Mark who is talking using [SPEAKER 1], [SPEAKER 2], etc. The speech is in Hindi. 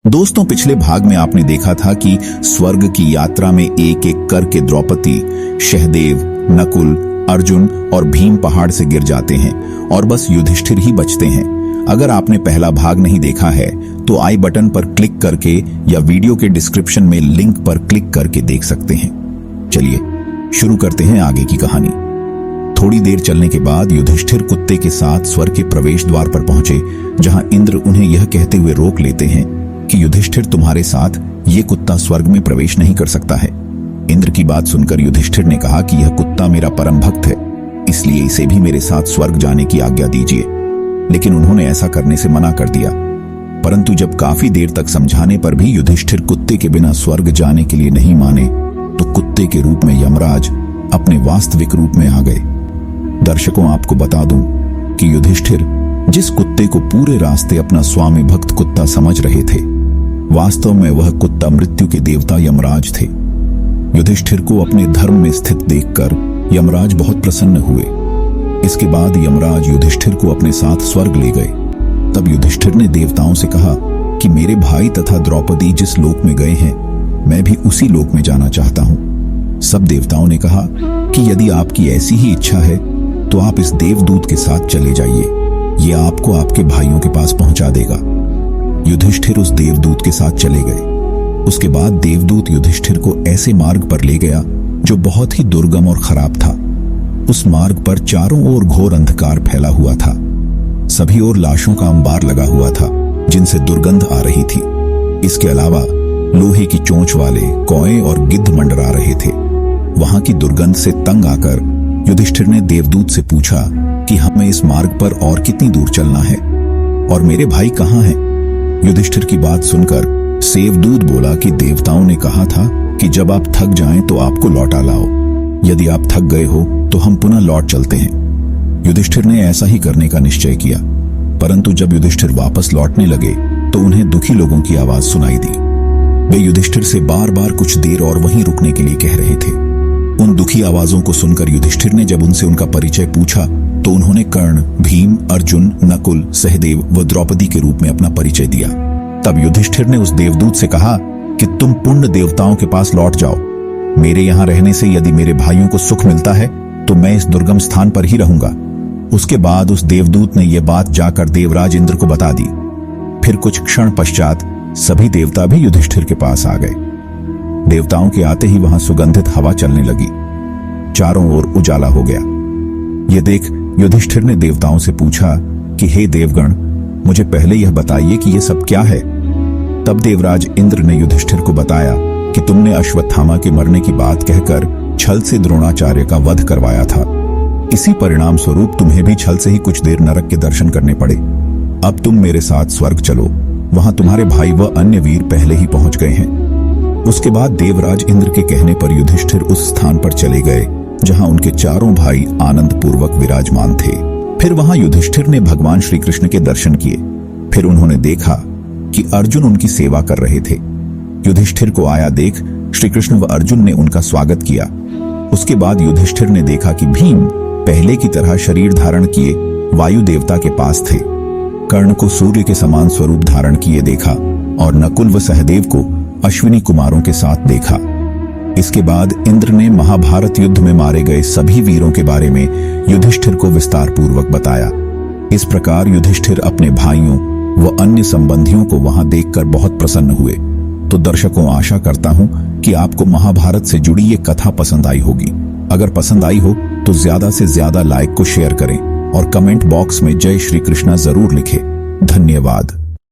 [SPEAKER 1] दोस्तों, पिछले भाग में आपने देखा था कि स्वर्ग की यात्रा में एक एक करके द्रौपदी, सहदेव, नकुल, अर्जुन और भीम पहाड़ से गिर जाते हैं और बस युधिष्ठिर ही बचते हैं। अगर आपने पहला भाग नहीं देखा है तो आई बटन पर क्लिक करके या वीडियो के डिस्क्रिप्शन में लिंक पर क्लिक करके देख सकते हैं। चलिए शुरू करते हैं आगे की कहानी। थोड़ी देर चलने के बाद युधिष्ठिर कुत्ते के साथ स्वर्ग के प्रवेश द्वार पर पहुंचे, जहां इंद्र उन्हें यह कहते हुए रोक लेते हैं कि युधिष्ठिर, तुम्हारे साथ ये कुत्ता स्वर्ग में प्रवेश नहीं कर सकता है। इंद्र की बात सुनकर युधिष्ठिर ने कहा कि यह कुत्ता मेरा परम भक्त है, इसलिए इसे भी मेरे साथ स्वर्ग जाने की आज्ञा दीजिए। लेकिन उन्होंने ऐसा करने से मना कर दिया। परंतु जब काफी देर तक समझाने पर भी युधिष्ठिर कुत्ते के बिना स्वर्ग जाने के लिए नहीं माने, तो कुत्ते के रूप में यमराज अपने वास्तविक रूप में आ गए। दर्शकों, आपको बता दूं कि युधिष्ठिर जिस कुत्ते को पूरे रास्ते अपना स्वामी भक्त कुत्ता समझ रहे थे, वास्तव में वह कुत्ता मृत्यु के देवता यमराज थे। युधिष्ठिर को अपने धर्म में स्थित देखकर यमराज बहुत प्रसन्न हुए। इसके बाद यमराज युधिष्ठिर को अपने साथ स्वर्ग ले गए। तब युधिष्ठिर ने देवताओं से कहा कि मेरे भाई तथा द्रौपदी जिस लोक में गए हैं, मैं भी उसी लोक में जाना चाहता हूं। सब देवताओं ने कहा कि यदि आपकी ऐसी ही इच्छा है तो आप इस देवदूत के साथ चले जाइए, ये आपको आपके भाइयों के पास पहुंचा देगा। युधिष्ठिर उस देवदूत के साथ चले गए। उसके बाद देवदूत युधिष्ठिर को ऐसे मार्ग पर ले गया जो बहुत ही दुर्गम और खराब था। उस मार्ग पर चारों ओर घोर अंधकार फैला हुआ था। सभी ओर लाशों का अंबार लगा हुआ था जिनसे दुर्गंध आ रही थी। इसके अलावा लोहे की चोंच वाले कौए और गिद्ध मंडरा रहे थे। वहां की दुर्गंध से तंग आकर युधिष्ठिर ने देवदूत से पूछा कि हमें इस मार्ग पर और कितनी दूर चलना है और मेरे भाई कहाँ हैं? युधिष्ठिर की बात सुनकर सेवदूत बोला कि देवताओं ने कहा था कि जब आप थक जाएं तो आपको लौटा लाओ। यदि आप थक गए हो तो हम पुनः लौट चलते हैं। युधिष्ठिर ने ऐसा ही करने का निश्चय किया। परंतु जब युधिष्ठिर वापस लौटने लगे तो उन्हें दुखी लोगों की आवाज सुनाई दी। वे युधिष्ठिर से बार बार कुछ देर और वहीं रुकने के लिए कह रहे थे। उन दुखी आवाजों को सुनकर युधिष्ठिर ने जब उनसे उनका परिचय पूछा तो उन्होंने कर्ण, भीम, अर्जुन, नकुल, सहदेव व द्रौपदी के रूप में अपना परिचय दिया। तब युधिष्ठिर ने उस देवदूत से कहा कि तुम पुण्य देवताओं के पास लौट जाओ। मेरे यहां रहने से यदि मेरे भाइयों को सुख मिलता है तो मैं इस दुर्गम स्थान पर ही रहूंगा। उसके बाद उस देवदूत ने यह बात जाकर देवराज इंद्र को बता दी। फिर कुछ क्षण पश्चात सभी देवता भी युधिष्ठिर के पास आ गए। देवताओं के आते ही वहां सुगंधित हवा चलने लगी। चारों ओर उजाला हो गया। यह देख युधिष्ठिर ने देवताओं से पूछा कि हे देवगण, मुझे पहले यह बताइए कि यह सब क्या है। तब देवराज इंद्र ने युधिष्ठिर को बताया कि तुमने अश्वत्थामा के मरने की बात कहकर छल से द्रोणाचार्य का वध करवाया था। इसी परिणाम स्वरूप तुम्हें भी छल से ही कुछ देर नरक के दर्शन करने पड़े। अब तुम मेरे साथ स्वर्ग चलो, वहां तुम्हारे भाई व अन्य वीर पहले ही पहुंच गए हैं। उसके बाद देवराज इंद्र के कहने पर युधिष्ठिर उस स्थान पर चले गए जहां उनके चारों भाई आनंद पूर्वक विराजमान थे। फिर वहां युधिष्ठिर ने भगवान श्री कृष्ण के दर्शन किए। फिर उन्होंने देखा कि अर्जुन उनकी सेवा कर रहे थे। युधिष्ठिर को आया देख श्री कृष्ण व अर्जुन ने उनका स्वागत किया। उसके बाद युधिष्ठिर ने देखा कि भीम पहले की तरह शरीर धारण किए वायु देवता के पास थे। कर्ण को सूर्य के समान स्वरूप धारण किए देखा और नकुल व सहदेव को अश्विनी कुमारों के साथ देखा। इसके बाद इंद्र ने महाभारत युद्ध में मारे गए सभी वीरों के बारे में युधिष्ठिर को विस्तार पूर्वक बताया। इस प्रकार युधिष्ठिर अपने भाइयों व अन्य संबंधियों को वहां देखकर बहुत प्रसन्न हुए। तो दर्शकों, आशा करता हूं कि आपको महाभारत से जुड़ी ये कथा पसंद आई होगी। अगर पसंद आई हो तो ज्यादा से ज्यादा लाइक को शेयर करें और कमेंट बॉक्स में जय श्री कृष्णा जरूर लिखें। धन्यवाद।